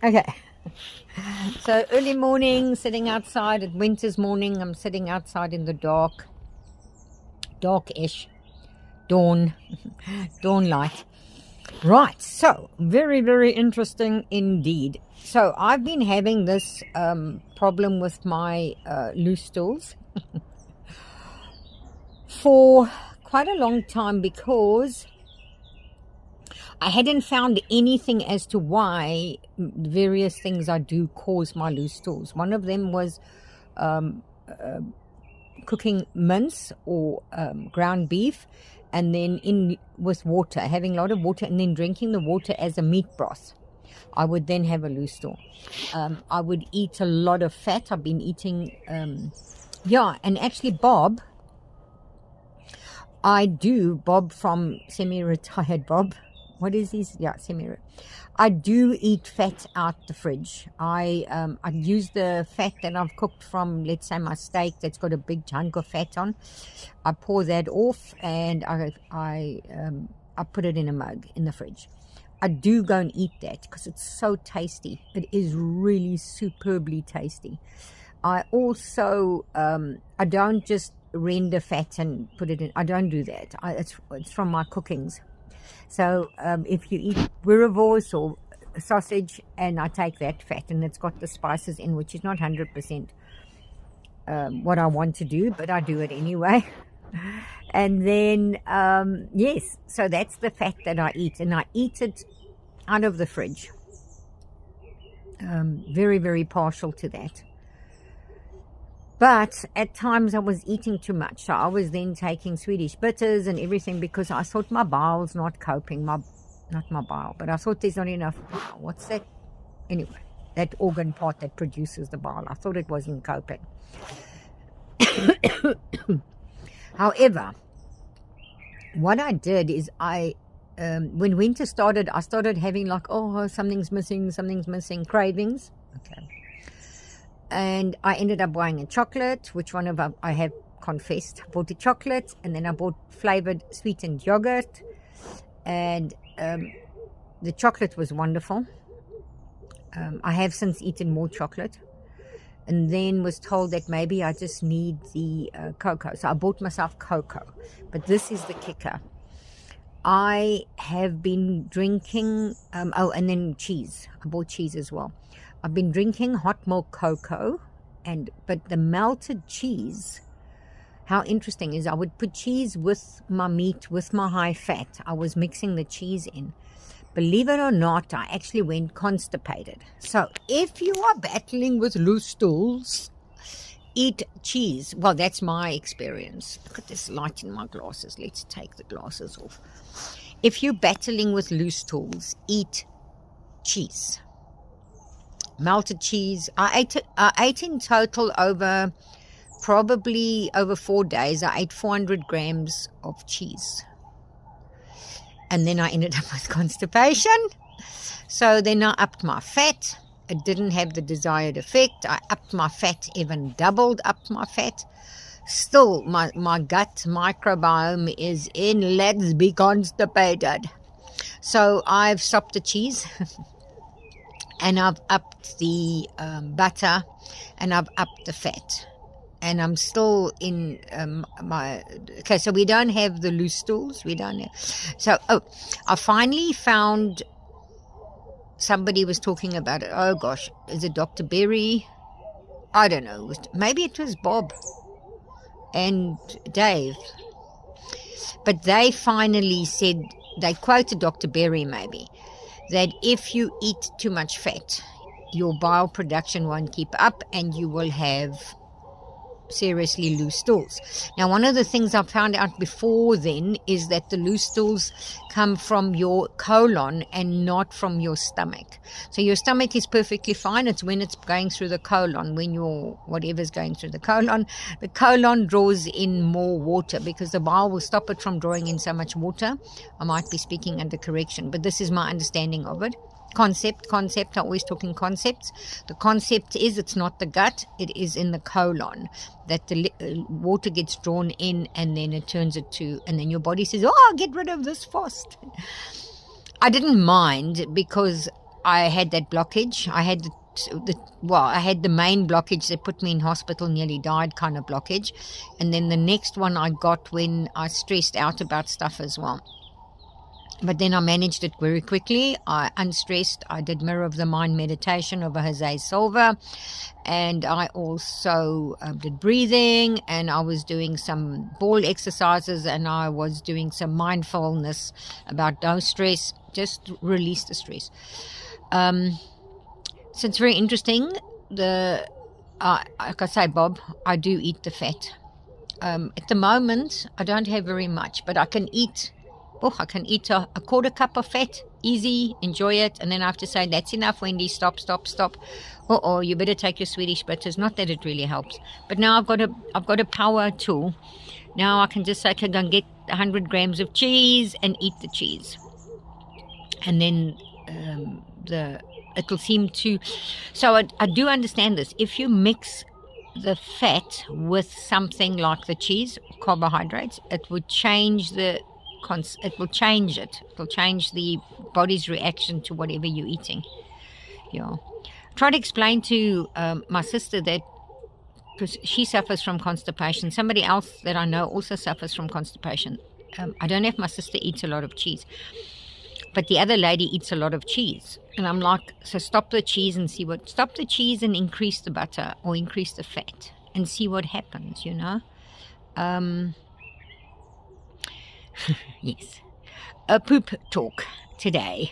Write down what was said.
Okay. So early morning, sitting outside. At winter's morning, I'm sitting outside in the dark-ish, dawn light. Right, so very, very interesting indeed. So I've been having this problem with my loose stools for quite a long time because I hadn't found anything as to why various things I do cause my loose stools. One of them was cooking mince or ground beef, and then in with water, having a lot of water, and then drinking the water as a meat broth. I would then have a loose stool. I would eat a lot of fat. I've been eating, and actually Bob from semi-retired Bob. What is his? Yeah, semi-retired. I do eat fat out the fridge. I use the fat that I've cooked from, let's say, my steak that's got a big chunk of fat on. I pour that off and I put it in a mug in the fridge. I do go and eat that because it's so tasty. It is really superbly tasty. I also I don't just render fat and put it in. I don't do that. It's from my cookings. So if you eat boerewors or sausage, and I take that fat and it's got the spices in, which is not 100% what I want to do, but I do it anyway. And then, yes, so that's the fat that I eat, and I eat it out of the fridge. Very, very partial to that. But at times I was eating too much. So I was then taking Swedish bitters and everything because I thought my bowel's not coping. Not my bowel, but I thought there's not enough. What's that? Anyway, that organ part that produces the bowel. I thought it wasn't coping. However, what I did is when winter started, I started having like, something's missing, cravings. Okay. And I ended up buying a chocolate, which one of I have confessed. I bought a chocolate, and then I bought flavored sweetened yogurt, and the chocolate was wonderful. I have since eaten more chocolate, and then was told that maybe I just need the cocoa. So I bought myself cocoa, but this is the kicker. I have been drinking, and then cheese. I bought cheese as well. I've been drinking hot milk cocoa, but the melted cheese, how interesting is I would put cheese with my meat, with my high fat. I was mixing the cheese in. Believe it or not, I actually went constipated. So if you are battling with loose stools, eat cheese. Well, that's my experience. Look at this light in my glasses. Let's take the glasses off. If you're battling with loose stools, eat cheese. Melted cheese. I ate in total probably over 4 days. I ate 400 grams of cheese. And then I ended up with constipation. So then I upped my fat. It didn't have the desired effect. I upped my fat, even doubled up my fat. Still, my gut microbiome is in let's be constipated. So I've stopped the cheese. And I've upped the butter, and I've upped the fat. And I'm still in okay, so we don't have the loose stools. We don't have. So, I finally found somebody was talking about it. Oh, gosh. Is it Dr. Berry? I don't know. Maybe it was Bob and Dave. But they finally said, they quoted Dr. Berry maybe, that if you eat too much fat, your bile production won't keep up and you will have seriously loose stools. Now, one of the things I found out before then is that the loose stools come from your colon and not from your stomach. So your stomach is perfectly fine. It's when it's going through the colon, when your whatever's going through the colon draws in more water because the bile will stop it from drawing in so much water. I might be speaking under correction, but this is my understanding of it. Concept, I'm always talking concepts. The concept is it's not the gut, it is in the colon that the water gets drawn in, and then it turns it to, and then your body says, get rid of this fast. I didn't mind because I had that blockage. I had I had the main blockage that put me in hospital, nearly died kind of blockage. And then the next one I got when I stressed out about stuff as well. But then I managed it very quickly. I unstressed. I did Mirror of the Mind meditation over Jose Silva. And I also did breathing. And I was doing some ball exercises. And I was doing some mindfulness about no stress. Just release the stress. So it's very interesting. Like I say, Bob, I do eat the fat. At the moment, I don't have very much, but I can eat. I can eat a quarter cup of fat, easy, enjoy it, and then I have to say, that's enough, Wendy, stop. You better take your Swedish bitters. Not that it really helps, but now I've got a power tool. Now I can just say, I can go and get 100 grams of cheese and eat the cheese, and then it'll seem to. So I do understand this. If you mix the fat with something like the cheese, carbohydrates, it would change the. It will change it. It will change the body's reaction to whatever you're eating. Yeah. Try to explain to my sister that, because she suffers from constipation. Somebody else that I know also suffers from constipation. I don't know if my sister eats a lot of cheese, but the other lady eats a lot of cheese. And I'm like, so stop the cheese and stop the cheese and increase the butter or increase the fat and see what happens, Yes. A poop talk today.